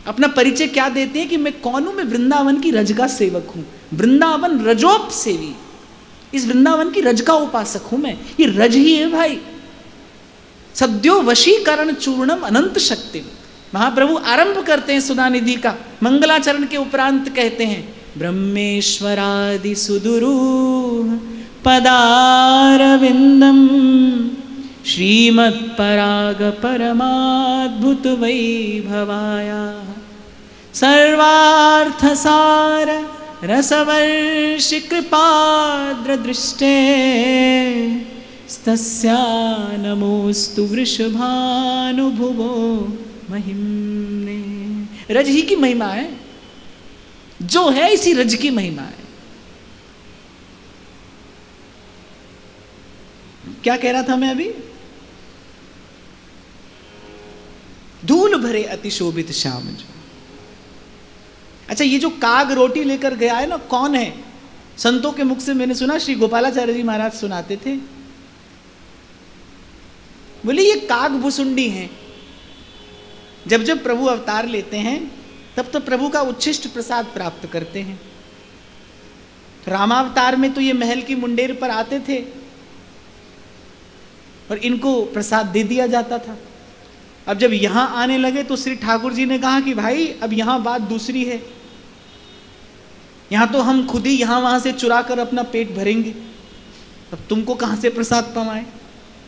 अपना परिचय क्या देते हैं कि मैं कौन हूं? मैं वृंदावन की रज का सेवक हूं, वृंदावन रजोप सेवी। इस वृंदावन की रज का उपासक हूं मैं। ये रज ही है भाई। सद्यो वशीकरण चूर्णम अनंत शक्ति। महाप्रभु आरंभ करते हैं सुधानिधि का, मंगलाचरण के उपरांत कहते हैं, ब्रह्मेश्वरादि सुदुरूह पदारविंदम, श्रीमत्पराग परमाद्भुत वैभवाया, सर्वार्थसार रसवर्षि कृपाद्र दृष्टे, स्तस्या नमोस्तु वृषभानुभुवो महिम्ने। रज ही की महिमा है, जो है इसी रज की महिमा है। क्या कह रहा था मैं अभी? धूल भरे अति शोभित श्याम जो। अच्छा, ये जो काग रोटी लेकर गया है ना, कौन है? संतों के मुख से मैंने सुना, श्री गोपालाचार्य जी महाराज सुनाते थे, बोले ये काग भुसुंडी हैं। जब जब प्रभु अवतार लेते हैं तब तो प्रभु का उच्छिष्ट प्रसाद प्राप्त करते हैं। रामावतार में तो ये महल की मुंडेर पर आते थे और इनको प्रसाद दे दिया जाता था। अब जब यहां आने लगे तो श्री ठाकुर जी ने कहा कि भाई अब यहां बात दूसरी है, यहां तो हम खुद ही यहां वहां से चुरा कर अपना पेट भरेंगे, अब तुमको कहां से प्रसाद पमाए?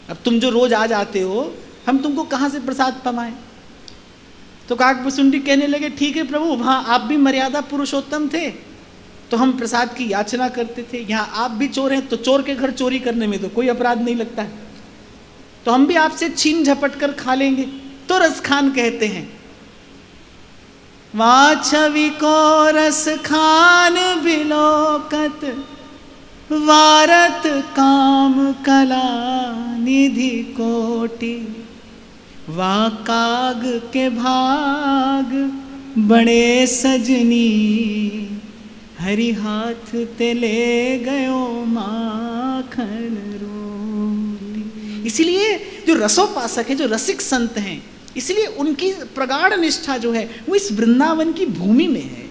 अब तुम जो रोज आ जाते हो, हम तुमको कहां से प्रसाद पमाए? तो काकभुसुंडी कहने लगे, ठीक है प्रभु, वहां आप भी मर्यादा पुरुषोत्तम थे तो हम प्रसाद की याचना करते थे, यहाँ आप भी चोर हैं तो चोर के घर चोरी करने में तो कोई अपराध नहीं लगता है, तो हम भी आपसे छीन झपट कर खा लेंगे। तो रसखान कहते हैं, वाछवि को रस खान बिलोकत, वारत काम कला निधि कोटि, वा काग के भाग बड़े सजनी, हरि हाथ ते ले गयो माखन रोटी। इसीलिए जो रसोपासक है, जो रसिक संत हैं, इसलिए उनकी प्रगाढ़ निष्ठा जो है वो इस वृंदावन की भूमि में है।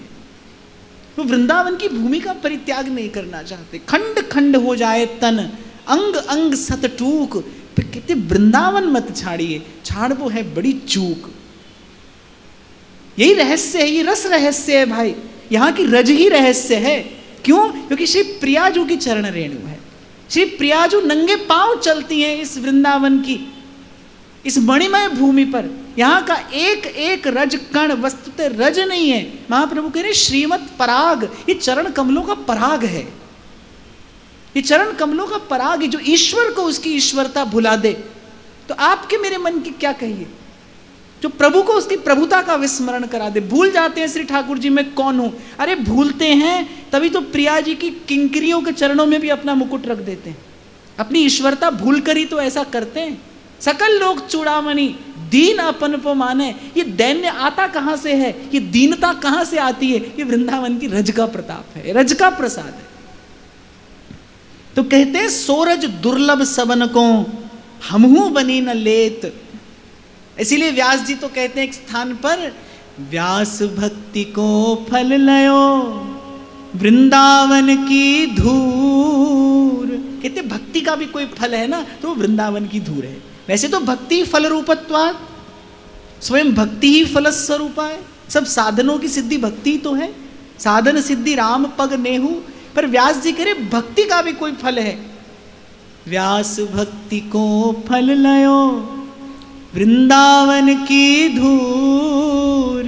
वो वृंदावन की भूमि का परित्याग नहीं करना चाहते। खंड खंड हो जाए तन, अंग अंग सत टूक, पर कहते वृंदावन मत छाड़िए, छाड़बो है बड़ी चूक। यही रहस्य है, ये रस रहस्य है भाई, यहाँ की रज ही रहस्य है। क्यों? क्योंकि श्री प्रियाजू की चरण रेणु है। श्री प्रियाजू नंगे पांव चलती हैं इस वृंदावन की, इस मणिमय भूमि पर। यहाँ का एक एक रज कण वस्तुतः रज नहीं है। महाप्रभु कह रहे श्रीमत पराग, ये चरण कमलों का पराग है। ये चरण कमलों का पराग है जो ईश्वर को उसकी ईश्वरता भुला दे। तो आपके मेरे मन की क्या कहिए, जो प्रभु को उसकी प्रभुता का विस्मरण करा दे। भूल जाते हैं श्री ठाकुर जी मैं कौन हूं। अरे भूलते हैं तभी तो प्रिया जी की किंकरियों के चरणों में भी अपना मुकुट रख देते हैं। अपनी ईश्वरता भूल कर ही तो ऐसा करते हैं। सकल लोग चूड़ामणि दीन अपन को माने। ये दैन्य आता कहां से है, ये दीनता कहां से आती है? ये वृंदावन की रज का प्रताप है, रज का प्रसाद है। तो कहते हैं सोरज दुर्लभ सबन को हमहू बनी न लेत। इसीलिए व्यास जी तो कहते हैं एक स्थान पर, व्यास भक्ति को फल लयो वृंदावन की धूर। कहते भक्ति का भी कोई फल है ना तो वो वृंदावन की धूर है। वैसे तो भक्ति फल रूपत्वात्, स्वयं भक्ति ही फल स्वरूपा है। सब साधनों की सिद्धि भक्ति ही तो है। साधन सिद्धि राम पग नेहू, पर व्यास जी कह रहे भक्ति का भी कोई फल है। व्यास भक्ति को फल लयो वृंदावन की धूर,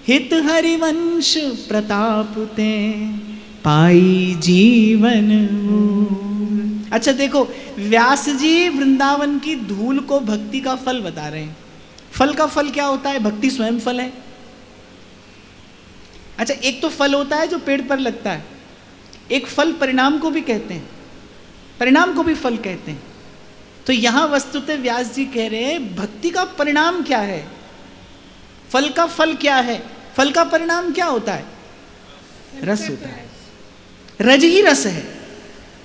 हित हरिवंश प्रताप ते पाई जीवन मूर। अच्छा देखो, व्यास जी वृंदावन की धूल को भक्ति का फल बता रहे हैं। फल का फल क्या होता है? भक्ति स्वयं फल है। अच्छा, एक तो फल होता है जो पेड़ पर लगता है, एक फल परिणाम को भी कहते हैं, परिणाम को भी फल कहते हैं। तो यहां वस्तुतः व्यास जी कह रहे हैं भक्ति का परिणाम क्या है, फल का फल क्या है। फल का परिणाम क्या होता है? रस होता है, रज ही रस है।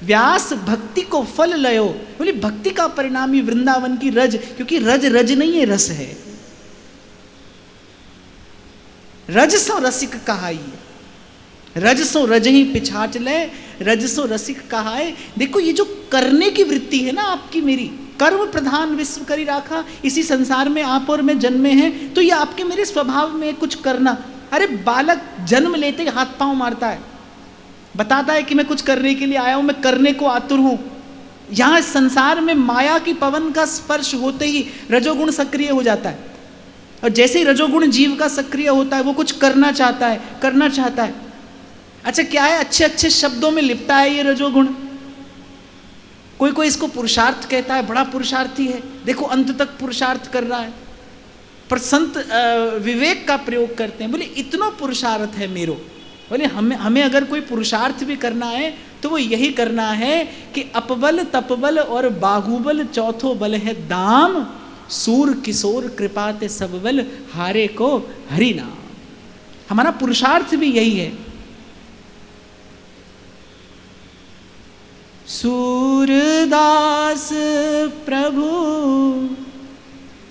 व्यास भक्ति को फल लयो, बोले भक्ति का परिणाम ही वृंदावन की रज, क्योंकि रज रज नहीं है, रस है। रज सो रसिक कहाई, रज सो रज ही पिछाच ले, रज सो रसिक कहाए। देखो ये जो करने की वृत्ति है ना आपकी मेरी, कर्म प्रधान विश्व करी राखा, इसी संसार में आप और मैं जन्मे हैं, तो ये आपके मेरे स्वभाव में कुछ करना। अरे बालक जन्म लेते ही हाथ पांव मारता है, बताता है कि मैं कुछ करने के लिए आया हूं, मैं करने को आतुर हूं। यहां संसार में माया की पवन का स्पर्श होते ही रजोगुण सक्रिय हो जाता है, और जैसे ही रजोगुण जीव का सक्रिय होता है वो कुछ करना चाहता है, करना चाहता है। अच्छा क्या है, अच्छे अच्छे शब्दों में लिपटा है ये रजोगुण। कोई कोई इसको पुरुषार्थ कहता है, बड़ा पुरुषार्थी है, देखो अंत तक पुरुषार्थ कर रहा है। पर संत विवेक का प्रयोग करते हैं, बोले इतना पुरुषार्थ है मेरो। बोले हमें अगर कोई पुरुषार्थ भी करना है तो वो यही करना है कि अपबल तपबल और बाहुबल चौथो बल है दाम, सूर किशोर कृपा ते सब बल हारे को हरि नाम। हमारा पुरुषार्थ भी यही है। सूरदास प्रभु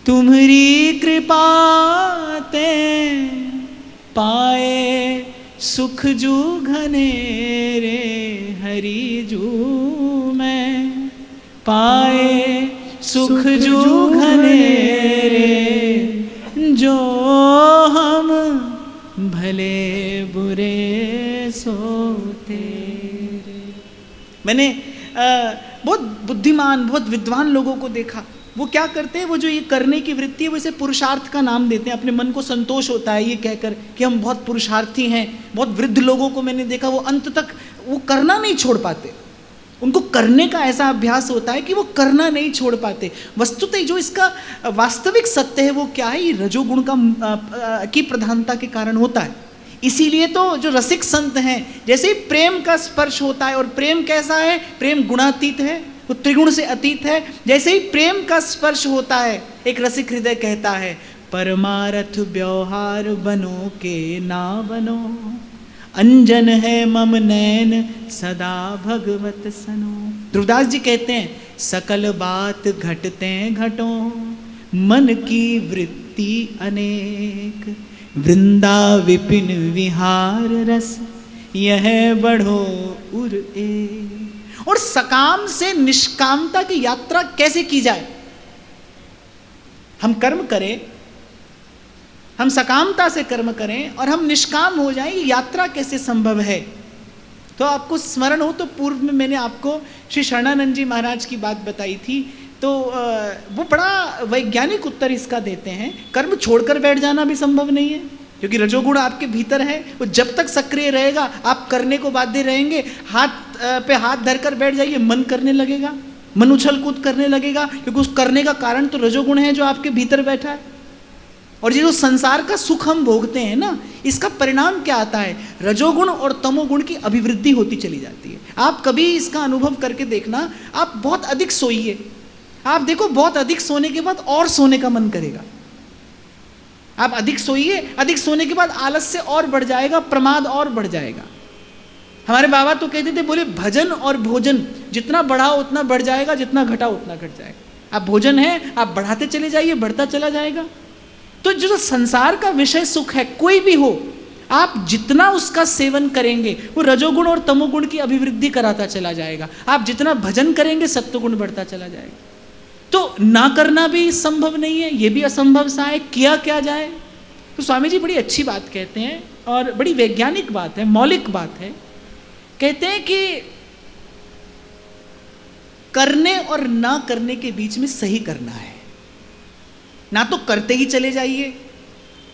तुम्हारी कृपा ते पाए सुख जू घनेरे, हरि जू में पाए सुख जू घनेरे, जो हम भले बुरे सोते। मैंने बहुत बुद्धिमान बहुत विद्वान लोगों को देखा, वो क्या करते हैं, वो जो ये करने की वृत्ति है वो इसे पुरुषार्थ का नाम देते हैं। अपने मन को संतोष होता है ये कहकर कि हम बहुत पुरुषार्थी हैं। बहुत वृद्ध लोगों को मैंने देखा वो अंत तक वो करना नहीं छोड़ पाते, उनको करने का ऐसा अभ्यास होता है कि वो करना नहीं छोड़ पाते। वस्तुतः जो इसका वास्तविक सत्य है वो क्या है, ये रजोगुण की प्रधानता के कारण होता है। इसीलिए तो जो रसिक संत हैं, जैसे ही प्रेम का स्पर्श होता है, और प्रेम कैसा है, प्रेम गुणातीत है, वो त्रिगुण से अतीत है। जैसे ही प्रेम का स्पर्श होता है, एक रसिक हृदय कहता है परमारथ व्यवहार बनो के ना बनो, अंजन है मम नैन सदा भगवत सनो। ध्रुवदास जी कहते हैं सकल बात घटते घटो, मन की वृत्ति अनेक, वृंदा विपिन विहार रस, यह बढ़ो उर ए। और सकाम से निष्कामता की यात्रा कैसे की जाए? हम कर्म करें, हम सकामता से कर्म करें और हम निष्काम हो जाएं, ये यात्रा कैसे संभव है? तो आपको स्मरण हो तो पूर्व में मैंने आपको श्री शरणानंद जी महाराज की बात बताई थी, तो वो बड़ा वैज्ञानिक उत्तर इसका देते हैं। कर्म छोड़कर बैठ जाना भी संभव नहीं है, क्योंकि रजोगुण आपके भीतर है, वो जब तक सक्रिय रहेगा आप करने को बाध्य रहेंगे। हाथ पे हाथ धरकर बैठ जाइए, मन करने लगेगा, मन उछल कूद करने लगेगा, क्योंकि उस करने का कारण तो रजोगुण है जो आपके भीतर बैठा है। और ये जो संसार का सुख हम भोगते हैं ना, इसका परिणाम क्या आता है, रजोगुण और तमोगुण की अभिवृद्धि होती चली जाती है। आप कभी इसका अनुभव करके देखना, आप बहुत अधिक सोइए, आप देखो बहुत अधिक सोने के बाद और सोने का मन करेगा। आप अधिक सोइए, अधिक सोने के बाद आलस्य और बढ़ जाएगा, प्रमाद और बढ़ जाएगा। हमारे बाबा तो कहते थे, बोले भजन और भोजन जितना बढ़ाओ उतना बढ़ जाएगा, जितना घटाओ उतना घट जाएगा। आप भोजन है आप बढ़ाते चले जाइए, बढ़ता चला जाएगा। तो जो संसार का विषय सुख है कोई भी हो, आप जितना उसका सेवन करेंगे वो रजोगुण और तमोगुण की अभिवृद्धि कराता चला जाएगा। आप जितना भजन करेंगे सत्वगुण बढ़ता चला जाएगा। तो ना करना भी संभव नहीं है, ये भी असंभव सा है, किया क्या जाए। तो स्वामी जी बड़ी अच्छी बात कहते हैं और बड़ी वैज्ञानिक बात है, मौलिक बात है। कहते हैं कि करने और ना करने के बीच में सही करना है। ना तो करते ही चले जाइए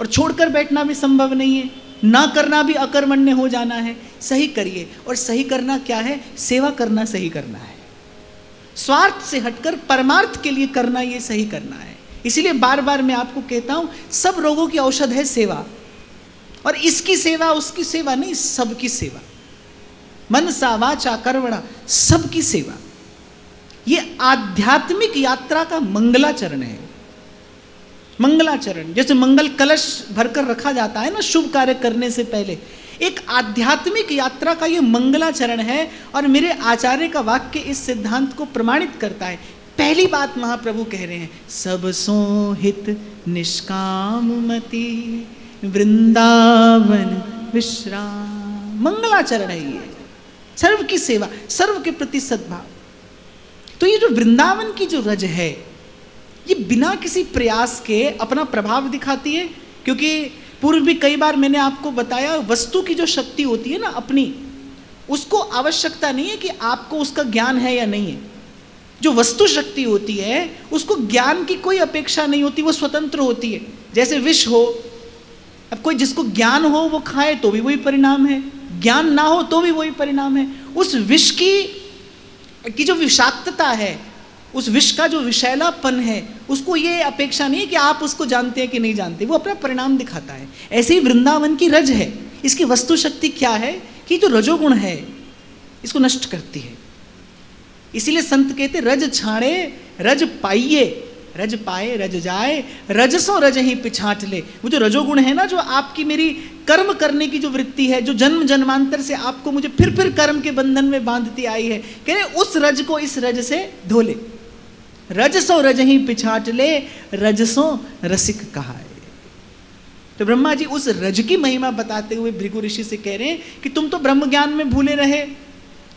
और छोड़कर बैठना भी संभव नहीं है, ना करना भी अकर्मण्य हो जाना है। सही करिए, और सही करना क्या है? सेवा करना सही करना है। स्वार्थ से हटकर परमार्थ के लिए करना, ये सही करना है। इसीलिए बार बार मैं आपको कहता हूं, सब रोगों की औषध है सेवा। और इसकी सेवा उसकी सेवा नहीं, सबकी सेवा, मन सा वाचा कर्मणा, सबकी सेवा। ये आध्यात्मिक यात्रा का मंगलाचरण है। मंगलाचरण, जैसे मंगल कलश भरकर रखा जाता है ना शुभ कार्य करने से पहले, एक आध्यात्मिक यात्रा का ये मंगलाचरण है। और मेरे आचार्य का वाक्य इस सिद्धांत को प्रमाणित करता है। पहली बात महाप्रभु कह रहे हैं, सब सो हित निष्काम मति वृंदावन विश्राम। मंगलाचरण है ये, सर्व की सेवा, सर्व के प्रति सद्भाव। तो ये जो वृंदावन की जो रज है, ये बिना किसी प्रयास के अपना प्रभाव दिखाती है। क्योंकि पूर्व भी कई बार मैंने आपको बताया, वस्तु की जो शक्ति होती है ना अपनी, उसको आवश्यकता नहीं है कि आपको उसका ज्ञान है या नहीं है। जो वस्तु शक्ति होती है उसको ज्ञान की कोई अपेक्षा नहीं होती, वो स्वतंत्र होती है। जैसे विष हो, अब कोई जिसको ज्ञान हो वो खाए तो भी वही परिणाम है, ज्ञान ना हो तो भी वही परिणाम है। उस विष की जो विषाक्तता है, उस विष का जो विषैलापन है, उसको ये अपेक्षा नहीं है कि आप उसको जानते हैं कि नहीं जानते, वो अपना परिणाम दिखाता है। ऐसे ही वृंदावन की रज है, इसकी वस्तु शक्ति क्या है कि जो रजोगुण है इसको नष्ट करती है। इसीलिए संत कहते रज छाड़े रज पाइये, रज पाए रज जाए, रजसो रज ही पिछाट ले। वो जो रजोगुण है ना, जो आपकी मेरी कर्म करने की जो वृत्ति है, जो जन्म जन्मांतर से आपको मुझे फिर कर्म के बंधन में बांधती आई है, कह रहे उस रज को इस रज से धो ले। रजसो रज ही पिछाट ले, रजसो रसिक कहा है। तो ब्रह्मा जी उस रज की महिमा बताते हुए भृगु ऋषि से कह रहे हैं कि तुम तो ब्रह्म ज्ञान में भूले रहे,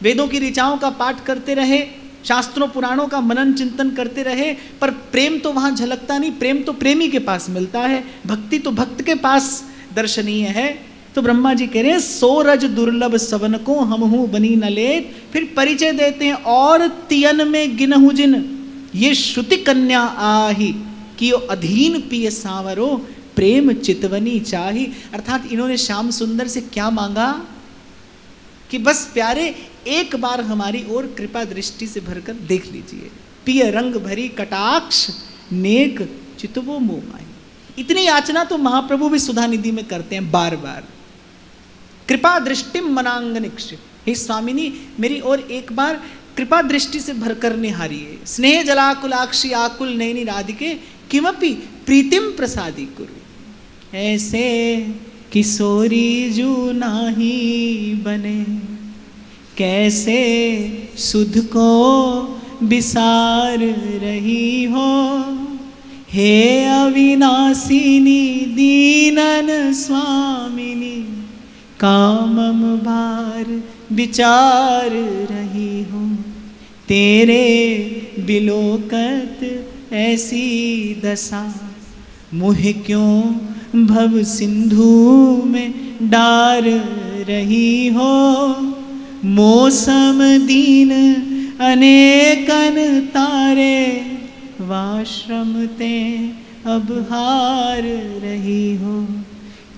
वेदों की ऋचाओं का पाठ करते रहे, शास्त्रों पुराणों का मनन चिंतन करते रहे, पर प्रेम तो वहां झलकता नहीं। प्रेम तो प्रेमी के पास मिलता है, भक्ति तो भक्त के पास दर्शनीय है। तो ब्रह्मा जी कह रहे हैं सो रज दुर्लभ सवन को हम हूं बनी न लेत। फिर परिचय देते हैं, और तियन में गिनहु जिन ये श्रुति कन्या आही कि अधीन पिय सांवरो प्रेम चितवनी चाही। अर्थात इन्होंने श्याम सुंदर से क्या मांगा कि बस प्यारे एक बार हमारी ओर कृपा दृष्टि से भरकर देख लीजिए। पिय रंग भरी कटाक्ष नेक चितवो मोमाई। इतनी याचना तो महाप्रभु भी सुधा निधि में करते हैं बार बार। कृपा दृष्टिम मनांगनिक्ष, हे स्वामिनी मेरी ओर एक बार कृपा दृष्टि से भरकर निहारिए। स्नेह जलाकुलाक्षी आकुल नैनी राधिके किमपि प्रीतिम प्रसादी कुरु। ऐसे किशोरी जू नाही बने, कैसे सुध को विसार रही हो। हे अविनाशिनी दीनन स्वामिनी, कामम भार विचार रही हो। तेरे बिलोकत ऐसी दशा, मुह क्यों भव सिंधु में डार रही हो। मौसम दीन अनेकन तारे, वाश्रम ते अब हार रही हो।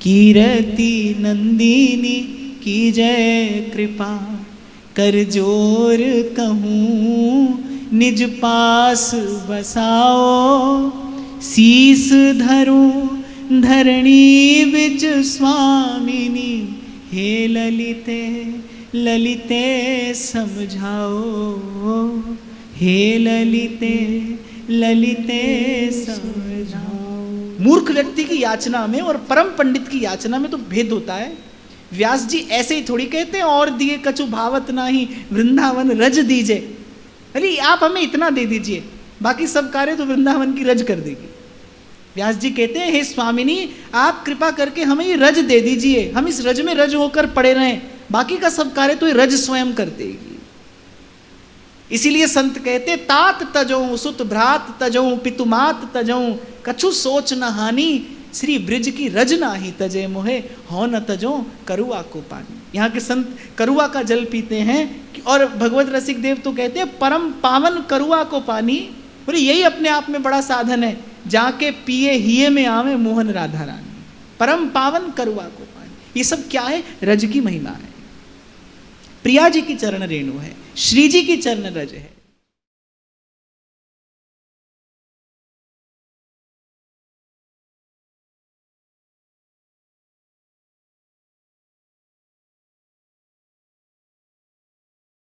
कीरति नंदिनी की जय कृपा, कर जोर कहूँ निज पास बसाओ। शीस धरूं धरणी बिच स्वामिनी, हे ललिते ललिते समझाओ। हे ललिते ललिते समझाओ। मूर्ख व्यक्ति की याचना में और परम पंडित की याचना में तो भेद होता है। व्यास जी ऐसे ही थोड़ी कहते हैं और दिए कछु भावत नाही वृंदावन रज दीजे। अरे आप हमें इतना दे दीजिए, बाकी सब कार्य तो वृंदावन की रज कर देगी। व्यास जी कहते हैं हे स्वामिनी आप कृपा करके हमें ये रज दे दीजिए, हम इस रज में रज होकर पड़े रहें, बाकी का सब कार्य तो ये रज स्वयं कर देगी। इसीलिए संत कहते तात तजऊं सुत भ्रात तजऊं पितुमात तजऊं कछु सोच न हानि श्री ब्रिज की रज नाही तजे मोहे हो न तजो करुआ को पानी। यहाँ के संत करुआ का जल पीते हैं और भगवत रसिक देव तो कहते हैं परम पावन करुआ को पानी। बोले यही अपने आप में बड़ा साधन है, जाके पिए हिये में आवे मोहन राधा रानी, परम पावन करुआ को पानी। ये सब क्या है? रज की महिमा है, प्रिया जी की चरण रेणु है, श्री जी की चरण रज है।